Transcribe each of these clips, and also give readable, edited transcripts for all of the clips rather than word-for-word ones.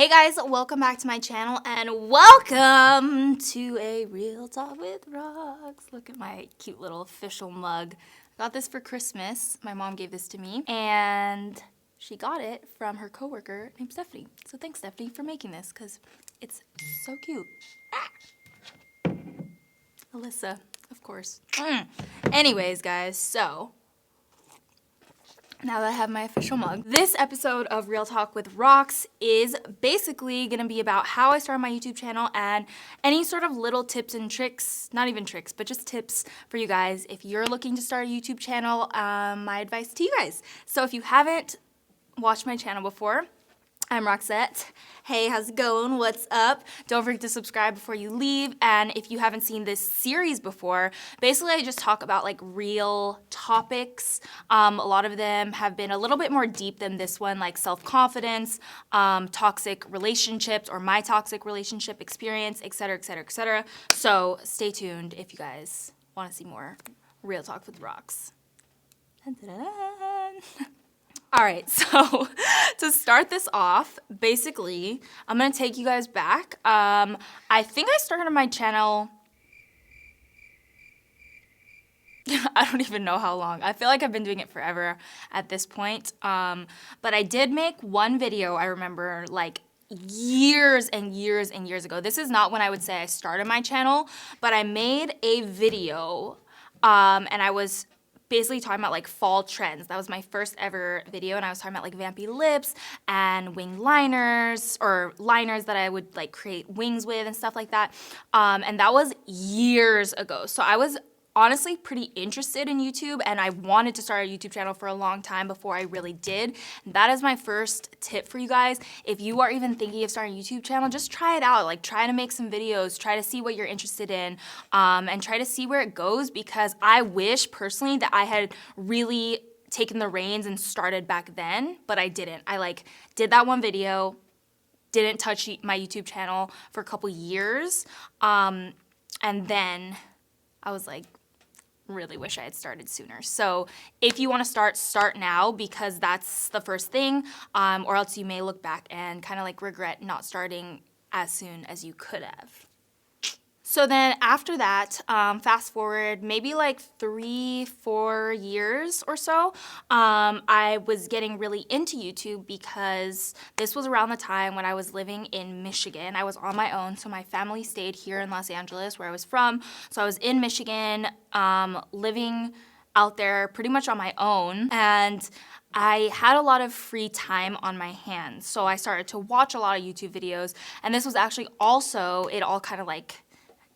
Hey guys, welcome back to my channel and welcome to a Real Talk with Rox. Look at my cute little official mug. I got this for Christmas. My mom gave this to me and she got it from her coworker named Stephanie. So thanks Stephanie for making this because it's so cute. Alyssa, of course. Anyways guys, so now that I have my official mug, this episode of Real Talk with Rox is basically gonna be about how I started my YouTube channel and any sort of little tips and tricks, not even tricks, but just tips for you guys if you're looking to start a YouTube channel, my advice to you guys. So if you haven't watched my channel before, I'm Roxette. Hey, how's it going? What's up? Don't forget to subscribe before you leave. And if you haven't seen this series before, basically I just talk about like real topics. A lot of them have been a little bit more deep than this one, like self-confidence, toxic relationships, or my toxic relationship experience, etc., etc., etc. So stay tuned if you guys want to see more Real Talk with Rox. Dun, dun, dun, dun. All right, so to start this off, basically, I'm gonna take you guys back. I think I started my channel, I don't even know how long. I feel like I've been doing it forever at this point. But I did make one video, I remember, like years and years and years ago. This is not when I would say I started my channel, but I made a video, and I was basically talking about like fall trends. That was my first ever video, and I was talking about like vampy lips and wing liners, or liners that I would like create wings with and stuff like that. And that was years ago. So I was honestly pretty interested in YouTube, and I wanted to start a YouTube channel for a long time before I really did. That is my first tip for you guys. If you are even thinking of starting a YouTube channel, just try it out. Like, try to make some videos, try to see what you're interested in, and try to see where it goes, because I wish personally that I had really taken the reins and started back then, but I didn't. I like did that one video, didn't touch my YouTube channel for a couple years, and then I was like, really wish I had started sooner. So if you want to start now, because that's the first thing, or else you may look back and kind of like regret not starting as soon as you could have. So then after that, fast forward maybe like 3-4 years or so, I was getting really into YouTube because this was around the time when I was living in Michigan. I was on my own, so my family stayed here in Los Angeles, where I was from. So I was in Michigan, living out there pretty much on my own, and I had a lot of free time on my hands. So I started to watch a lot of YouTube videos, and this was actually also, it all kind of like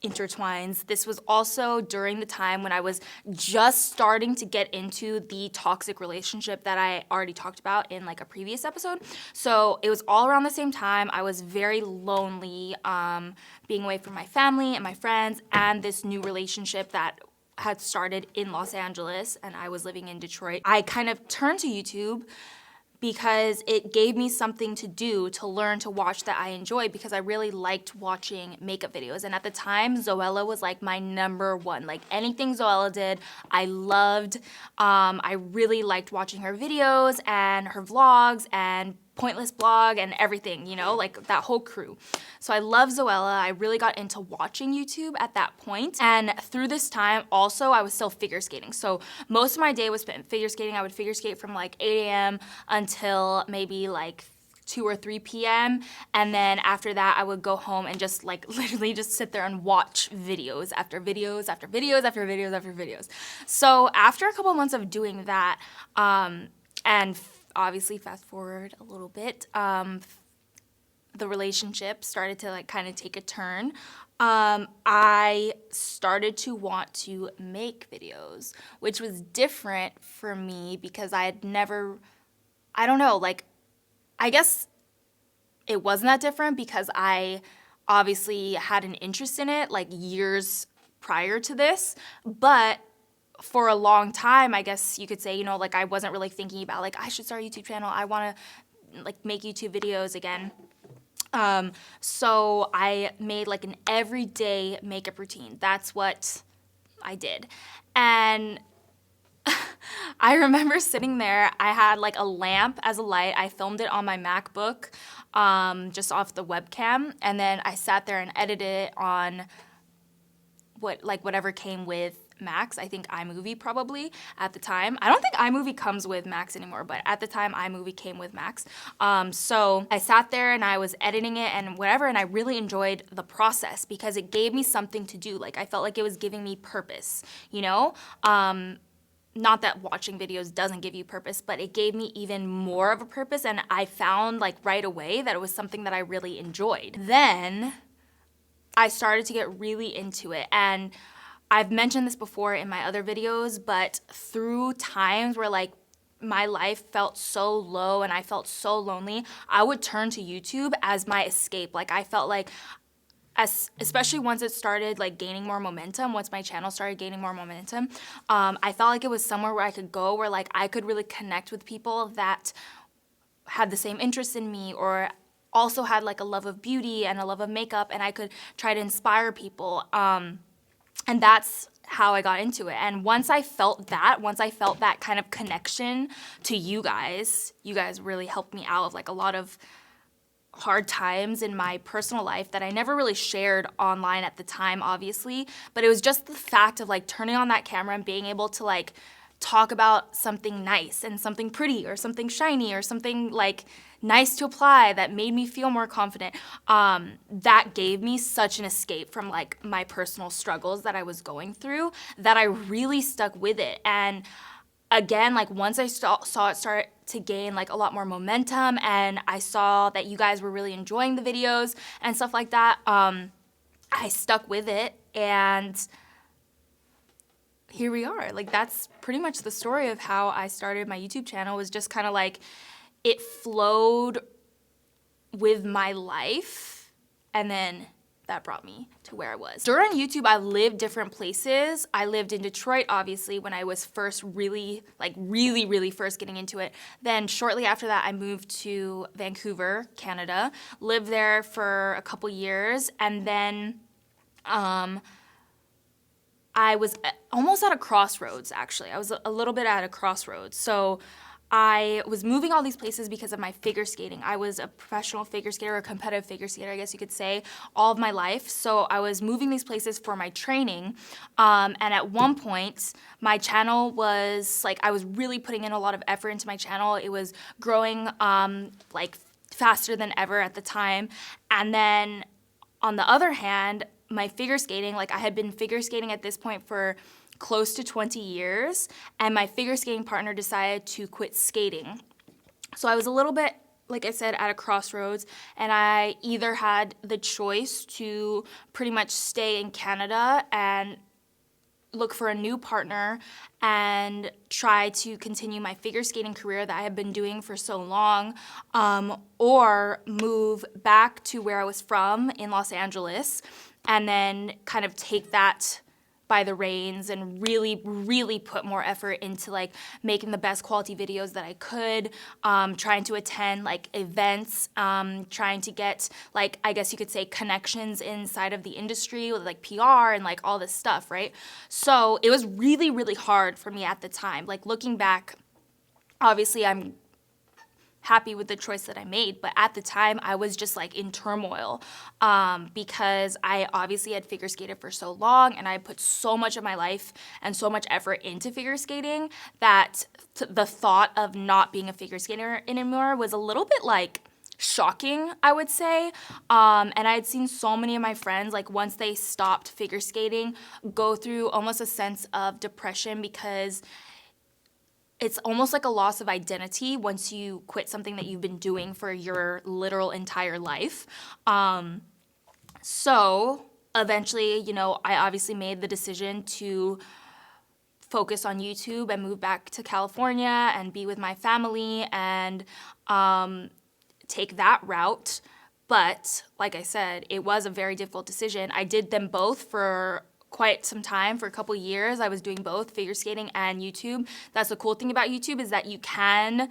intertwines. This was also during the time when I was just starting to get into the toxic relationship that I already talked about in like a previous episode. So it was all around the same time. I was very lonely, being away from my family and my friends, and this new relationship that had started in Los Angeles, and I was living in Detroit. I kind of turned to YouTube because it gave me something to do, to learn to watch that I enjoyed, because I really liked watching makeup videos. And at the time, Zoella was like my number one. Like anything Zoella did, I loved. I really liked watching her videos and her vlogs and Pointless blog and everything, you know, like that whole crew. So I love Zoella. I really got into watching YouTube at that point. And through this time, also, I was still figure skating. So most of my day was spent figure skating. I would figure skate from like 8 a.m. until maybe like 2 or 3 p.m. And then after that, I would go home and just like literally just sit there and watch videos after videos after videos after videos after videos. So after a couple months of doing that, and obviously fast forward a little bit, the relationship started to like kind of take a turn. I started to want to make videos, which was different for me because I had never, I don't know, like, I guess it wasn't that different because I obviously had an interest in it like years prior to this, but for a long time, I guess you could say, you know, like I wasn't really thinking about like I should start a YouTube channel. I want to like make YouTube videos again. So I made like an everyday makeup routine. That's what I did. And I remember sitting there, I had like a lamp as a light. I filmed it on my MacBook. just off the webcam. And then I sat there and edited it on whatever came with Max. I think iMovie probably at the time. I don't think iMovie comes with Max anymore, but at the time iMovie came with Max. So I sat there and I was editing it and whatever, and I really enjoyed the process because it gave me something to do. Like I felt like it was giving me purpose, you know? Not that watching videos doesn't give you purpose, but it gave me even more of a purpose, and I found like right away that it was something that I really enjoyed. Then I started to get really into it, and I've mentioned this before in my other videos, but through times where like my life felt so low and I felt so lonely, I would turn to YouTube as my escape. Like I felt like, especially once it started like gaining more momentum, once my channel started gaining more momentum, I felt like it was somewhere where I could go where like I could really connect with people that had the same interests in me or also had like a love of beauty and a love of makeup, and I could try to inspire people. And that's how I got into it. And once I felt that kind of connection to you guys really helped me out of like a lot of hard times in my personal life that I never really shared online at the time, obviously. But it was just the fact of like turning on that camera and being able to like talk about something nice and something pretty or something shiny or something like nice to apply that made me feel more confident. That gave me such an escape from like my personal struggles that I was going through that I really stuck with it. And again, like once I saw it start to gain like a lot more momentum and I saw that you guys were really enjoying the videos and stuff like that, I stuck with it, and here we are. Like that's pretty much the story of how I started my YouTube channel. Was just kind of like it flowed with my life, and then that brought me to where I was. During YouTube, I lived different places. I lived in Detroit, obviously, when I was first really first getting into it. Then shortly after that, I moved to Vancouver, Canada, lived there for a couple years, and then I was almost at a crossroads, actually. I was a little bit at a crossroads. So I was moving all these places because of my figure skating. I was a professional figure skater, a competitive figure skater, I guess you could say, all of my life. So I was moving these places for my training. And at one point, my channel was like, I was really putting in a lot of effort into my channel. It was growing like faster than ever at the time. And then on the other hand, my figure skating, like I had been figure skating at this point for close to 20 years, and my figure skating partner decided to quit skating. So I was a little bit, like I said, at a crossroads, and I either had the choice to pretty much stay in Canada and look for a new partner and try to continue my figure skating career that I had been doing for so long, or move back to where I was from in Los Angeles and then kind of take that by the reins and really put more effort into like making the best quality videos that I could, trying to attend like events, trying to get like, I guess you could say, connections inside of the industry with like PR and like all this stuff, right? So it was really hard for me at the time. Like looking back, obviously I'm happy with the choice that I made, but at the time I was just like in turmoil, because I obviously had figure skated for so long and I put so much of my life and so much effort into figure skating that the thought of not being a figure skater anymore was a little bit like shocking, I would say. And I had seen so many of my friends, like once they stopped figure skating, go through almost a sense of depression because it's almost like a loss of identity once you quit something that you've been doing for your literal entire life. So eventually, you know, I obviously made the decision to focus on YouTube and move back to California and be with my family and take that route. But like I said, it was a very difficult decision. I did them both for quite some time. For a couple years, I was doing both figure skating and YouTube. That's the cool thing about YouTube, is that you can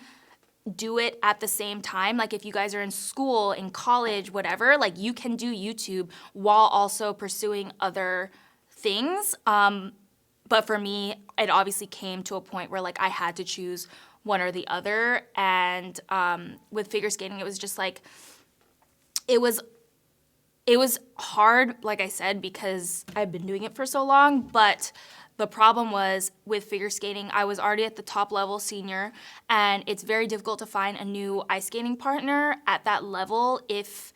do it at the same time. Like if you guys are in school, in college, whatever, like you can do YouTube while also pursuing other things. But for me, it obviously came to a point where like I had to choose one or the other. And with figure skating, it was just like, it was hard, like I said, because I've been doing it for so long, but the problem was with figure skating, I was already at the top level senior, and it's very difficult to find a new ice skating partner at that level if,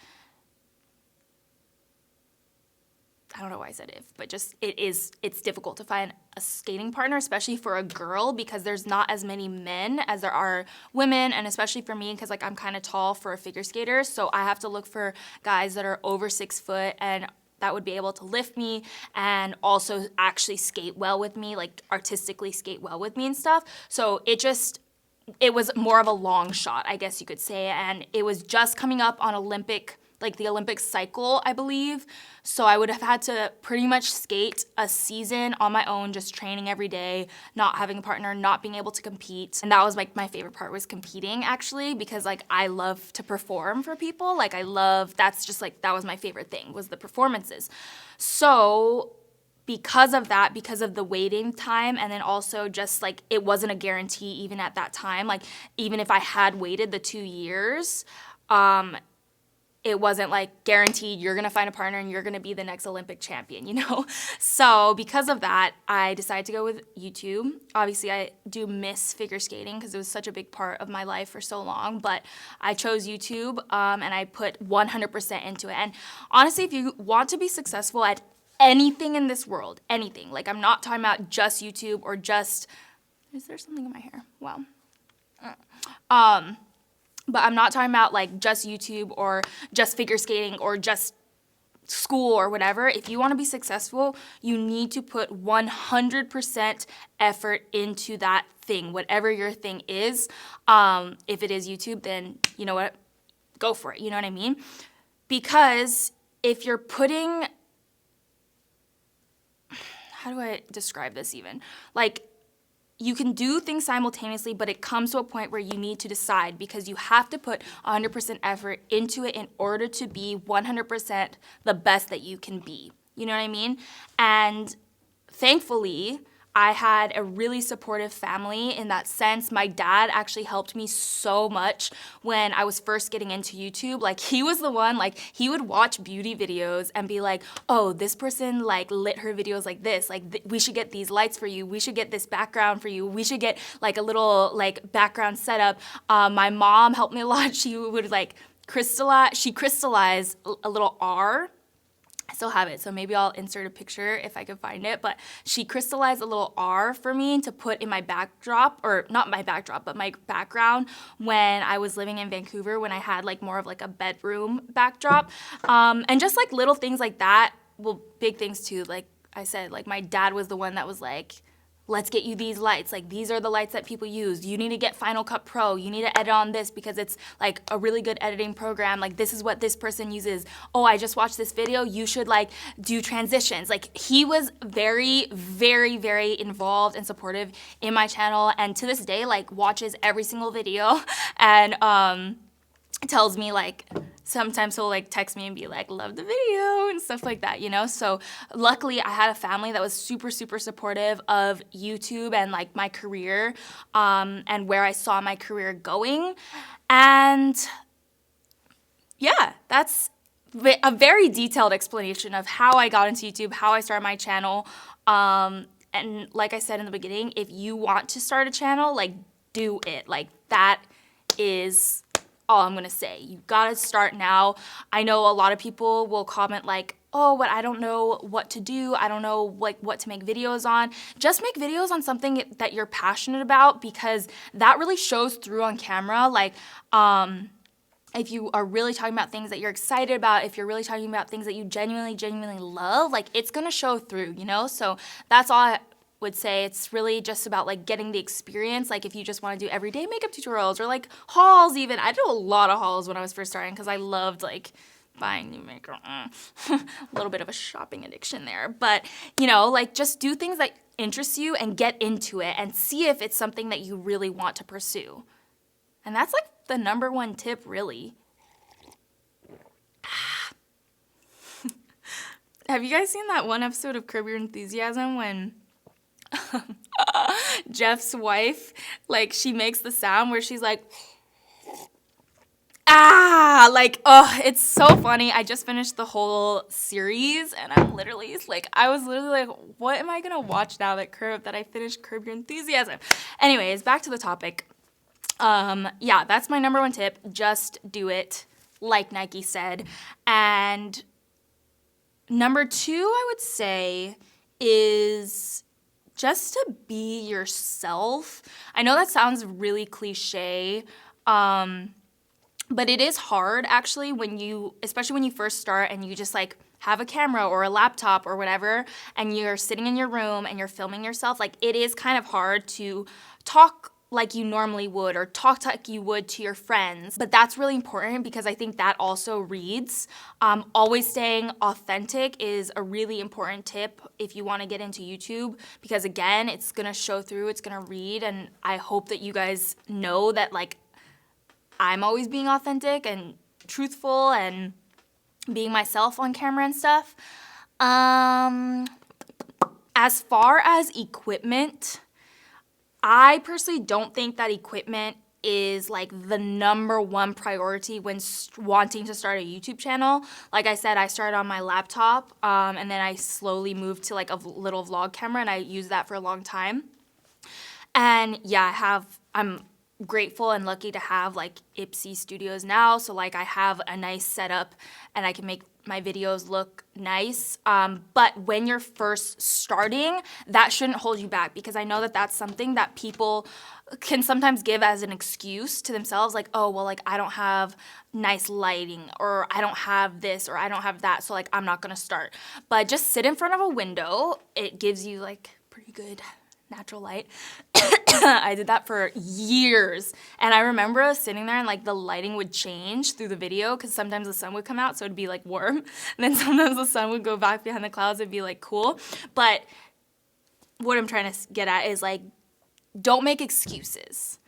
I don't know why I said if, but just it's difficult to find a skating partner, especially for a girl, because there's not as many men as there are women, and especially for me, because like I'm kind of tall for a figure skater, so I have to look for guys that are over 6 foot and that would be able to lift me and also actually skate well with me, like artistically skate well with me and stuff. So it was more of a long shot, I guess you could say, and it was just coming up on the Olympic cycle, I believe. So I would have had to pretty much skate a season on my own, just training every day, not having a partner, not being able to compete. And that was like my favorite part, was competing, actually, because like I love to perform for people. Like that was my favorite thing, was the performances. So because of that, because of the waiting time, and then also just like it wasn't a guarantee even at that time, like even if I had waited the 2 years, it wasn't like guaranteed you're gonna find a partner and you're gonna be the next Olympic champion, you know? So because of that, I decided to go with YouTube. Obviously, I do miss figure skating because it was such a big part of my life for so long, but I chose YouTube and I put 100% into it. And honestly, if you want to be successful at anything in this world, anything, like I'm not talking about just YouTube or just, is there something in my hair? Wow. But I'm not talking about like just YouTube or just figure skating or just school or whatever. If you want to be successful, you need to put 100% effort into that thing, whatever your thing is. If it is YouTube, then you know what? Go for it. You know what I mean? Because if you're putting, how do I describe this even? Like, you can do things simultaneously, but it comes to a point where you need to decide, because you have to put 100% effort into it in order to be 100% the best that you can be. You know what I mean? And thankfully, I had a really supportive family in that sense. My dad actually helped me so much when I was first getting into YouTube. Like, he was the one, like, he would watch beauty videos and be like, oh, this person, like, lit her videos like this. Like, we should get these lights for you. We should get this background for you. We should get, like, a little, like, background setup. My mom helped me a lot. She would, like, crystallized a little R. I still have it, so maybe I'll insert a picture if I can find it, but she crystallized a little R for me to put in my backdrop, or not my backdrop, but my background when I was living in Vancouver, when I had like more of like a bedroom backdrop, and just like little things like that. Well, big things too, like I said, like my dad was the one that was like, let's get you these lights. Like, these are the lights that people use. You need to get Final Cut Pro. You need to edit on this because it's like a really good editing program. Like, this is what this person uses. Oh, I just watched this video. You should like do transitions. Like, he was very, very, very involved and supportive in my channel. And to this day, like, watches every single video and tells me like, sometimes he'll like text me and be like, love the video and stuff like that, you know? So luckily I had a family that was super, super supportive of YouTube and like my career, and where I saw my career going. And yeah, that's a very detailed explanation of how I got into YouTube, how I started my channel. And like I said in the beginning, if you want to start a channel, like, do it. Like, that is all I'm gonna say. You gotta start now. I know a lot of people will comment like, oh, but I don't know what to do. I don't know like what to make videos on. Just make videos on something that you're passionate about, because that really shows through on camera. Like, if you are really talking about things that you're excited about, if you're really talking about things that you genuinely love, like, it's gonna show through, you know? So that's all I would say. It's really just about like getting the experience. Like, if you just want to do everyday makeup tutorials or like hauls even. I did a lot of hauls when I was first starting because I loved like buying new makeup. A little bit of a shopping addiction there. But, you know, like, just do things that interest you and get into it and see if it's something that you really want to pursue. And that's like the number one tip, really. Have you guys seen that one episode of Curb Your Enthusiasm when Jeff's wife, like, she makes the sound where she's like, Like, oh, it's so funny. I just finished the whole series, and I was literally like, what am I gonna watch now that I finished Curb Your Enthusiasm? Anyways, back to the topic. Yeah, that's my number one tip. Just do it, like Nike said. And number two, I would say, is just to be yourself. I know that sounds really cliche, but it is hard actually especially when you first start and you just like have a camera or a laptop or whatever, and you're sitting in your room and you're filming yourself. Like, it is kind of hard to talk like you normally would or talk like you would to your friends. But that's really important because I think that also reads. Always staying authentic is a really important tip if you want to get into YouTube, because again, it's gonna show through, it's gonna read, and I hope that you guys know that like I'm always being authentic and truthful and being myself on camera and stuff. As far as equipment, I personally don't think that equipment is like the number one priority when wanting to start a YouTube channel. Like I said, I started on my laptop, and then I slowly moved to like a little vlog camera, and I used that for a long time. And yeah, I'm grateful and lucky to have like Ipsy Studios now. So like I have a nice setup and I can make my videos look nice. But when you're first starting, that shouldn't hold you back, because I know that that's something that people can sometimes give as an excuse to themselves. Like, oh, well, like I don't have nice lighting, or I don't have this, or I don't have that. So like, I'm not gonna start. But just sit in front of a window. It gives you like pretty good natural light. I did that for years, and I remember sitting there and like the lighting would change through the video because sometimes the sun would come out, so it'd be like warm, and then sometimes the sun would go back behind the clouds, it'd be like cool. But what I'm trying to get at is like, don't make excuses.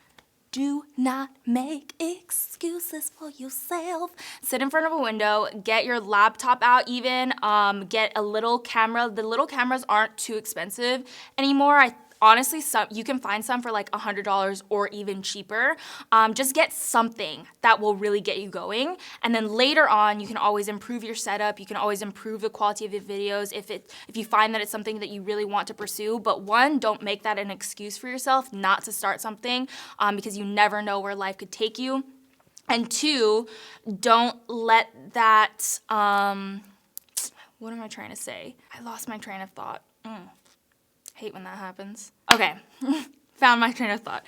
Do not make excuses for yourself. Sit in front of a window, get your laptop out even, get a little camera. The little cameras aren't too expensive anymore. Honestly, you can find some for like $100 or even cheaper. Just get something that will really get you going. And then later on, you can always improve your setup. You can always improve the quality of your videos if you find that it's something that you really want to pursue. But one, don't make that an excuse for yourself not to start something, because you never know where life could take you. And two, don't let that, what am I trying to say? I lost my train of thought. Hate when that happens. Okay, found my train of thought.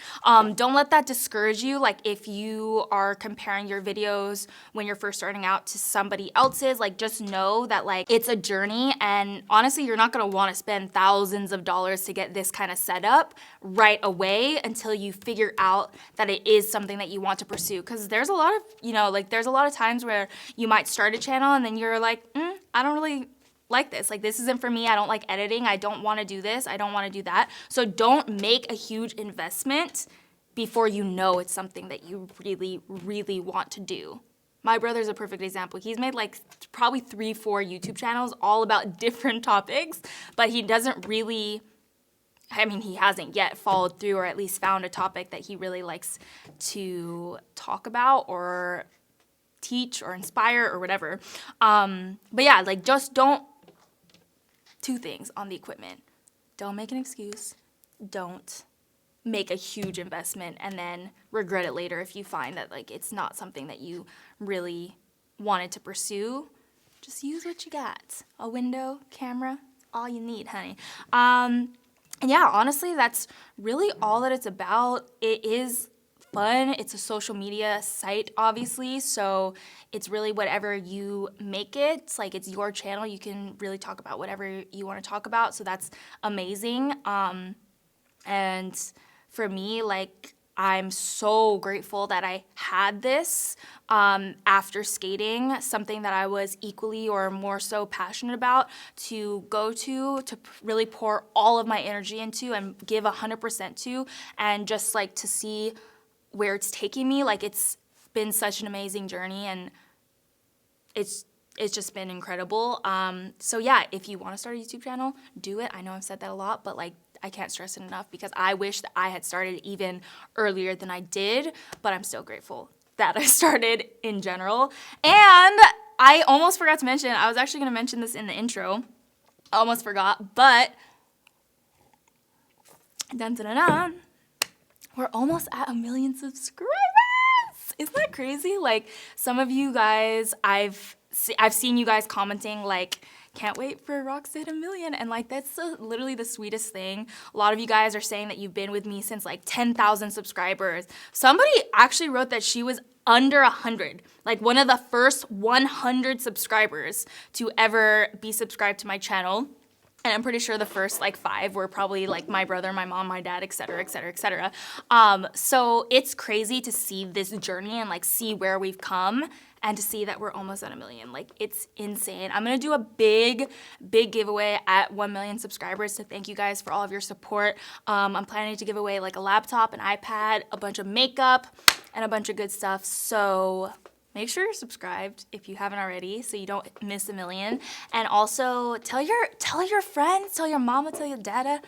Don't let that discourage you. Like, if you are comparing your videos when you're first starting out to somebody else's, like, just know that like it's a journey, and honestly, you're not gonna wanna spend thousands of dollars to get this kind of setup right away until you figure out that it is something that you want to pursue. Cause there's a lot of, there's a lot of times where you might start a channel and then you're like, I don't really like this. Like, this isn't for me. I don't like editing. I don't want to do this. I don't want to do that. So don't make a huge investment before you know it's something that you really, really want to do. My brother's a perfect example. He's made like probably 3-4 YouTube channels all about different topics, but he doesn't really, he hasn't yet followed through, or at least found a topic that he really likes to talk about or teach or inspire or whatever. But yeah, like, just don't. Two things on the equipment. Don't make an excuse. Don't make a huge investment and then regret it later if you find that like it's not something that you really wanted to pursue. Just use what you got. A window, camera, all you need, honey. And yeah, honestly, that's really all that it's about. It is fun. It's a social media site, obviously, so it's really whatever you make it. It's like, it's your channel. You can really talk about whatever you want to talk about, so that's amazing. And for me, like, I'm so grateful that I had this after skating, something that I was equally or more so passionate about, to go to really pour all of my energy into and give 100% to, and just like to see where it's taking me. Like, it's been such an amazing journey, and it's just been incredible. So yeah, if you want to start a YouTube channel, do it. I know I've said that a lot, but like, I can't stress it enough, because I wish that I had started even earlier than I did, but I'm still grateful that I started in general. And I almost forgot to mention, I was actually gonna mention this in the intro. I almost forgot, but dun dun dun dun, we're almost at 1 million subscribers. Isn't that crazy? Like, some of you guys, I've seen you guys commenting like, can't wait for Roxette 1 million, and like that's literally the sweetest thing. A lot of you guys are saying that you've been with me since like 10,000 subscribers. Somebody actually wrote that she was under 100, like one of the first 100 subscribers to ever be subscribed to my channel. And I'm pretty sure the first like 5 were probably like my brother, my mom, my dad, etc., etc., etc. So it's crazy to see this journey and like see where we've come and to see that we're almost at 1 million. Like, it's insane. I'm gonna do a big giveaway at 1 million subscribers to thank you guys for all of your support. I'm planning to give away like a laptop, an iPad, a bunch of makeup, and a bunch of good stuff. So make sure you're subscribed if you haven't already so you don't miss 1 million. And also tell your friends, tell your mama, tell your dada.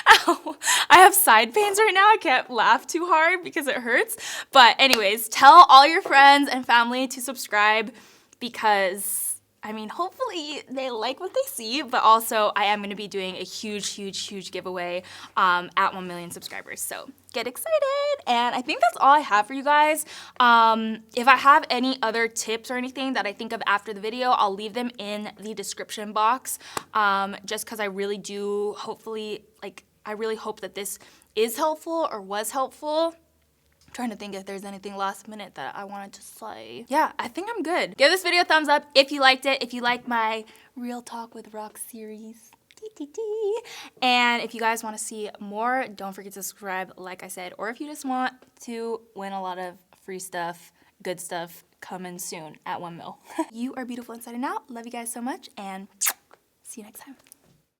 Ow. I have side pains right now. I can't laugh too hard because it hurts. But anyways, tell all your friends and family to subscribe because, I mean, hopefully they like what they see, but also I am going to be doing a huge giveaway at 1 million subscribers. So get excited. And I think that's all I have for you guys. If I have any other tips or anything that I think of after the video, I'll leave them in the description box, just because I really do, hopefully, like, I really hope that this is helpful or was helpful. I'm trying to think if there's anything last minute that I wanted to say. Yeah, I think I'm good. Give this video a thumbs up if you liked it, if you like my Real Talk with Rox series. And if you guys want to see more, don't forget to subscribe, like I said, or if you just want to win a lot of free stuff, good stuff, coming soon at 1 mil. You are beautiful inside and out. Love you guys so much, and see you next time.